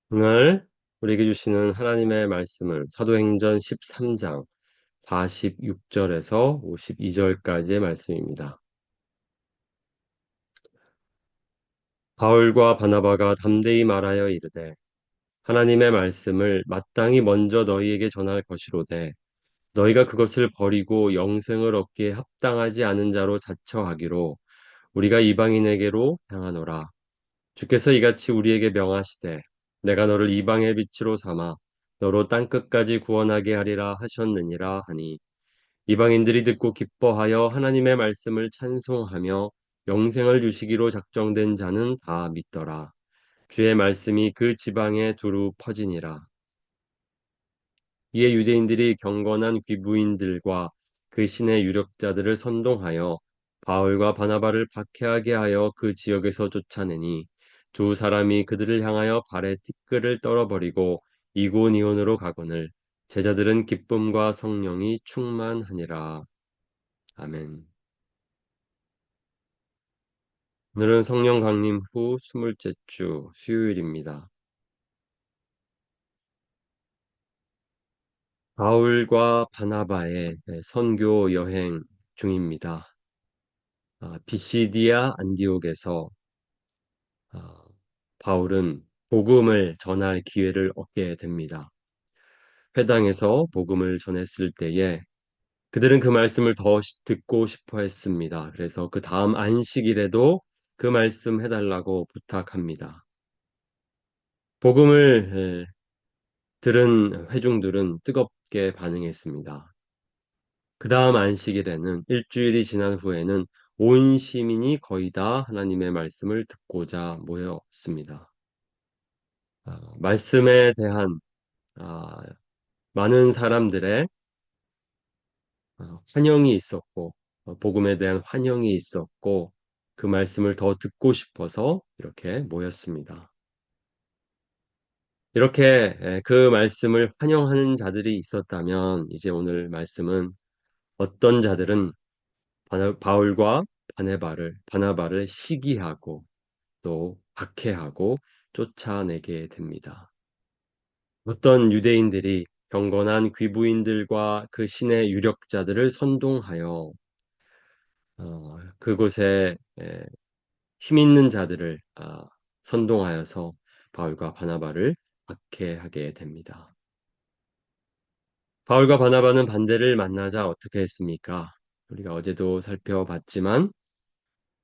오늘 우리에게 주시는 하나님의 말씀은 사도행전 13장 46절에서 52절까지의 말씀입니다. 바울과 바나바가 담대히 말하여 이르되 하나님의 말씀을 마땅히 먼저 너희에게 전할 것이로되 너희가 그것을 버리고 영생을 얻기에 합당하지 않은 자로 자처하기로 우리가 이방인에게로 향하노라. 주께서 이같이 우리에게 명하시되 내가 너를 이방의 빛으로 삼아 너로 땅끝까지 구원하게 하리라 하셨느니라 하니 이방인들이 듣고 기뻐하여 하나님의 말씀을 찬송하며 영생을 주시기로 작정된 자는 다 믿더라. 주의 말씀이 그 지방에 두루 퍼지니라. 이에 유대인들이 경건한 귀부인들과 그 신의 유력자들을 선동하여 바울과 바나바를 박해하게 하여 그 지역에서 쫓아내니 두 사람이 그들을 향하여 발에 티끌을 떨어버리고 이고니온으로 가거늘 제자들은 기쁨과 성령이 충만하니라. 아멘. 오늘은 성령 강림 후 20째 주 수요일입니다. 바울과 바나바의 선교 여행 중입니다. 비시디아 안디옥에서 아, 바울은 복음을 전할 기회를 얻게 됩니다. 회당에서 복음을 전했을 때에 그들은 그 말씀을 더 듣고 싶어 했습니다. 그래서 그 다음 안식일에도 그 말씀 해달라고 부탁합니다. 복음을 들은 회중들은 뜨겁게 반응했습니다. 그 다음 안식일에는 일주일이 지난 후에는 온 시민이 거의 다 하나님의 말씀을 듣고자 모였습니다. 말씀에 대한 아, 많은 사람들의 환영이 있었고, 복음에 대한 환영이 있었고, 그 말씀을 더 듣고 싶어서 이렇게 모였습니다. 이렇게 그 말씀을 환영하는 자들이 있었다면, 이제 오늘 말씀은 어떤 자들은 바울과 바나바를 시기하고 또 박해하고 쫓아내게 됩니다. 어떤 유대인들이 경건한 귀부인들과 그 신의 유력자들을 선동하여 그곳에 힘 있는 자들을 선동하여서 바울과 바나바를 박해하게 됩니다. 바울과 바나바는 반대를 만나자 어떻게 했습니까? 우리가 어제도 살펴봤지만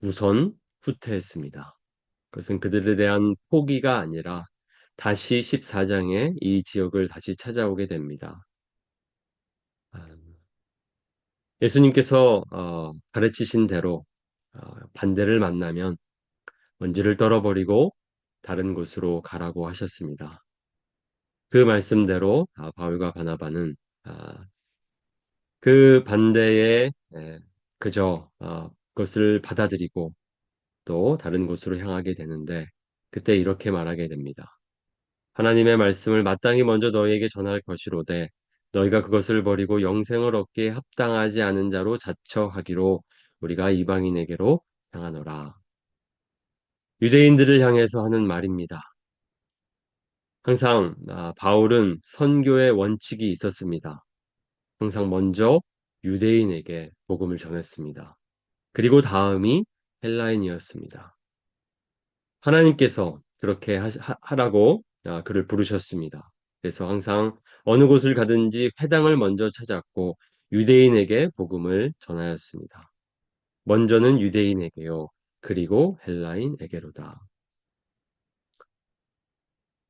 우선 후퇴했습니다. 그것은 그들에 대한 포기가 아니라 다시 14장에 이 지역을 다시 찾아오게 됩니다. 아, 예수님께서 가르치신 대로 반대를 만나면 먼지를 떨어버리고 다른 곳으로 가라고 하셨습니다. 그 말씀대로 바울과 바나바는 아, 그 반대에 그저 그것을 받아들이고 또 다른 곳으로 향하게 되는데 그때 이렇게 말하게 됩니다. 하나님의 말씀을 마땅히 먼저 너희에게 전할 것이로되 너희가 그것을 버리고 영생을 얻기에 합당하지 않은 자로 자처하기로 우리가 이방인에게로 향하노라. 유대인들을 향해서 하는 말입니다. 항상 바울은 선교의 원칙이 있었습니다. 항상 먼저 유대인에게 복음을 전했습니다. 그리고 다음이 헬라인이었습니다. 하나님께서 그렇게 하라고 그를 부르셨습니다. 그래서 항상 어느 곳을 가든지 회당을 먼저 찾았고 유대인에게 복음을 전하였습니다. 먼저는 유대인에게요. 그리고 헬라인에게로다.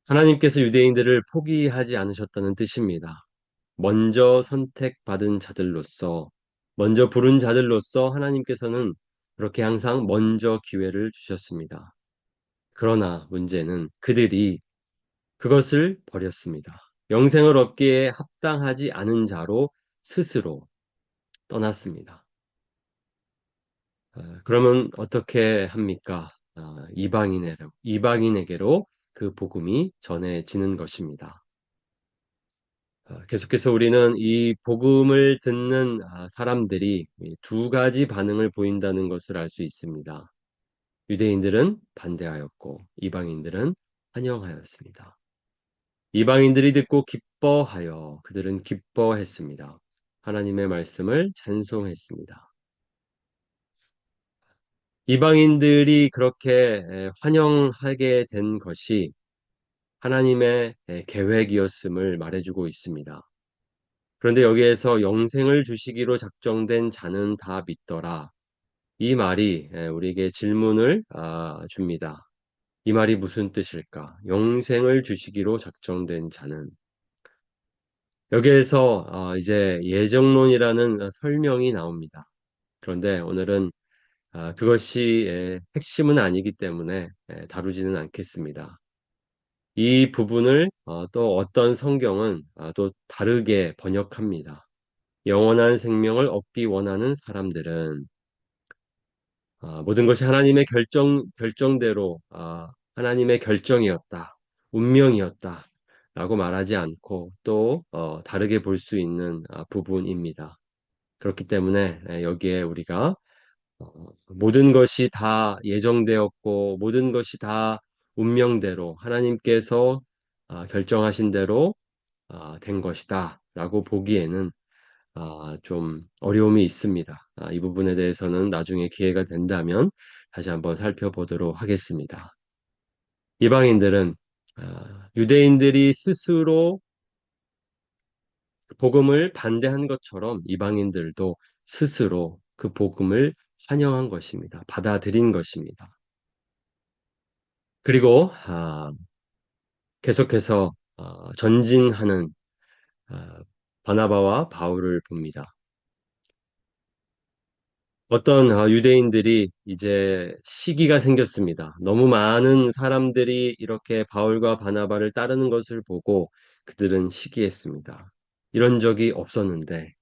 하나님께서 유대인들을 포기하지 않으셨다는 뜻입니다. 먼저 선택받은 자들로서, 먼저 부른 자들로서 하나님께서는 그렇게 항상 먼저 기회를 주셨습니다. 그러나 문제는 그들이 그것을 버렸습니다. 영생을 얻기에 합당하지 않은 자로 스스로 떠났습니다. 그러면 어떻게 합니까? 이방인에게로 그 복음이 전해지는 것입니다. 계속해서 우리는 이 복음을 듣는 사람들이 이두 가지 반응을 보인다는 것을 알 수 있습니다. 유대인들은 반대하였고 이방인들은 환영하였습니다. 이방인들이 듣고 기뻐하여 그들은 기뻐했습니다. 하나님의 말씀을 찬송했습니다. 이방인들이 그렇게 환영하게 된 것이 하나님의 계획이었음을 말해주고 있습니다. 그런데 여기에서 영생을 주시기로 작정된 자는 다 믿더라. 이 말이 우리에게 질문을 줍니다. 이 말이 무슨 뜻일까? 영생을 주시기로 작정된 자는 여기에서 이제 예정론이라는 설명이 나옵니다. 그런데 오늘은 그것이 핵심은 아니기 때문에 다루지는 않겠습니다. 이 부분을 또 어떤 성경은 또 다르게 번역합니다. 영원한 생명을 얻기 원하는 사람들은 모든 것이 하나님의 결정대로 하나님의 결정이었다, 운명이었다 라고 말하지 않고 또 다르게 볼 수 있는 부분입니다. 그렇기 때문에 여기에 우리가 모든 것이 다 예정되었고 모든 것이 다 운명대로 하나님께서 결정하신 대로 된 것이다 라고 보기에는 좀 어려움이 있습니다. 이 부분에 대해서는 나중에 기회가 된다면 다시 한번 살펴보도록 하겠습니다. 이방인들은 유대인들이 스스로 복음을 반대한 것처럼 이방인들도 스스로 그 복음을 환영한 것입니다. 받아들인 것입니다. 그리고 계속해서 전진하는 바나바와 바울을 봅니다. 어떤 유대인들이 이제 시기가 생겼습니다. 너무 많은 사람들이 이렇게 바울과 바나바를 따르는 것을 보고 그들은 시기했습니다. 이런 적이 없었는데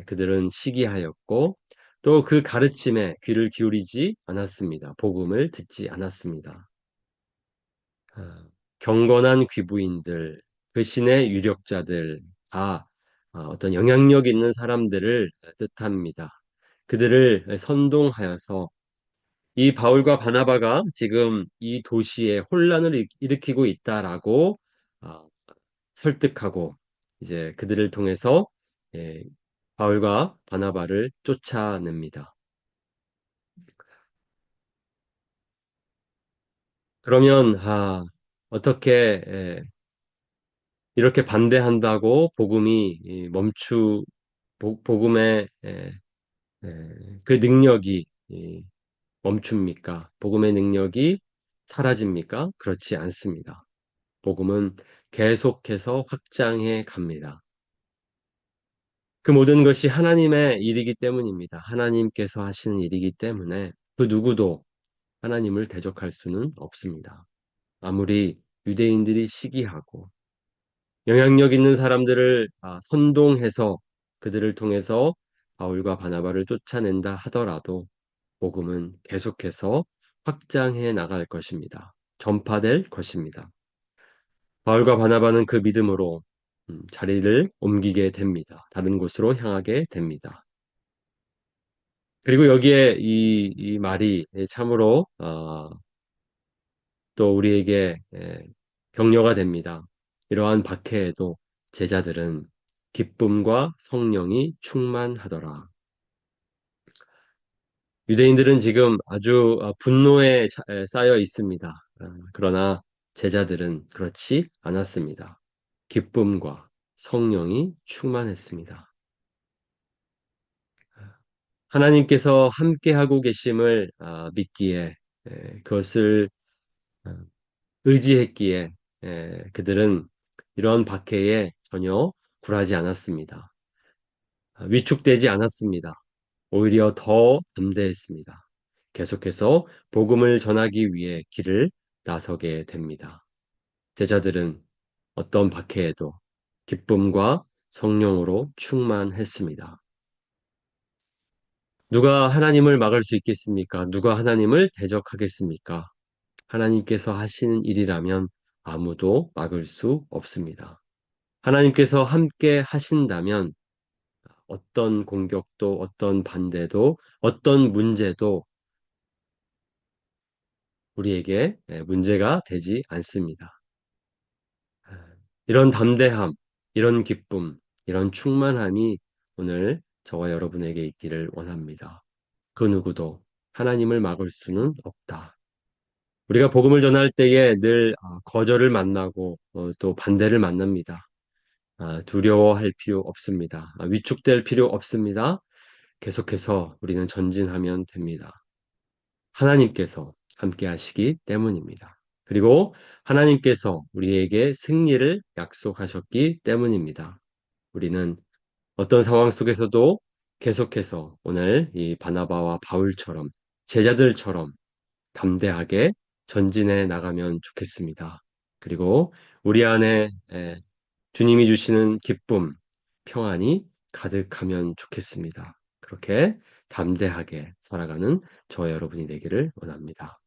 그들은 시기하였고 또 그 가르침에 귀를 기울이지 않았습니다. 복음을 듣지 않았습니다. 아, 경건한 귀부인들, 그 신의 유력자들 다 어떤 영향력 있는 사람들을 뜻합니다. 그들을 선동하여서 이 바울과 바나바가 지금 이 도시에 혼란을 일으키고 있다라고 아, 설득하고 이제 그들을 통해서 예, 바울과 바나바를 쫓아냅니다. 그러면 어떻게 이렇게 반대한다고 복음이 복음의 그 능력이 멈춥니까? 복음의 능력이 사라집니까? 그렇지 않습니다. 복음은 계속해서 확장해 갑니다. 그 모든 것이 하나님의 일이기 때문입니다. 하나님께서 하시는 일이기 때문에 그 누구도 하나님을 대적할 수는 없습니다. 아무리 유대인들이 시기하고 영향력 있는 사람들을 선동해서 그들을 통해서 바울과 바나바를 쫓아낸다 하더라도 복음은 계속해서 확장해 나갈 것입니다. 전파될 것입니다. 바울과 바나바는 그 믿음으로 자리를 옮기게 됩니다. 다른 곳으로 향하게 됩니다. 그리고 여기에 이 말이 참으로 또 우리에게 격려가 됩니다. 이러한 박해에도 제자들은 기쁨과 성령이 충만하더라. 유대인들은 지금 아주 분노에 쌓여 있습니다. 그러나 제자들은 그렇지 않았습니다. 기쁨과 성령이 충만했습니다. 하나님께서 함께하고 계심을 믿기에 그것을 어, 의지했기에 그들은 이러한 박해에 전혀 굴하지 않았습니다. 위축되지 않았습니다. 오히려 더 담대했습니다. 계속해서 복음을 전하기 위해 길을 나서게 됩니다. 제자들은 어떤 박해에도 기쁨과 성령으로 충만했습니다. 누가 하나님을 막을 수 있겠습니까? 누가 하나님을 대적하겠습니까? 하나님께서 하시는 일이라면 아무도 막을 수 없습니다. 하나님께서 함께 하신다면 어떤 공격도, 어떤 반대도, 어떤 문제도 우리에게 문제가 되지 않습니다. 이런 담대함, 이런 기쁨, 이런 충만함이 오늘 저와 여러분에게 있기를 원합니다. 그 누구도 하나님을 막을 수는 없다. 우리가 복음을 전할 때에 늘 거절을 만나고 또 반대를 만납니다. 두려워할 필요 없습니다. 위축될 필요 없습니다. 계속해서 우리는 전진하면 됩니다. 하나님께서 함께 하시기 때문입니다. 그리고 하나님께서 우리에게 승리를 약속하셨기 때문입니다. 우리는 어떤 상황 속에서도 계속해서 오늘 이 바나바와 바울처럼 제자들처럼 담대하게 전진해 나가면 좋겠습니다. 그리고 우리 안에 주님이 주시는 기쁨, 평안이 가득하면 좋겠습니다. 그렇게 담대하게 살아가는 저와 여러분이 되기를 원합니다.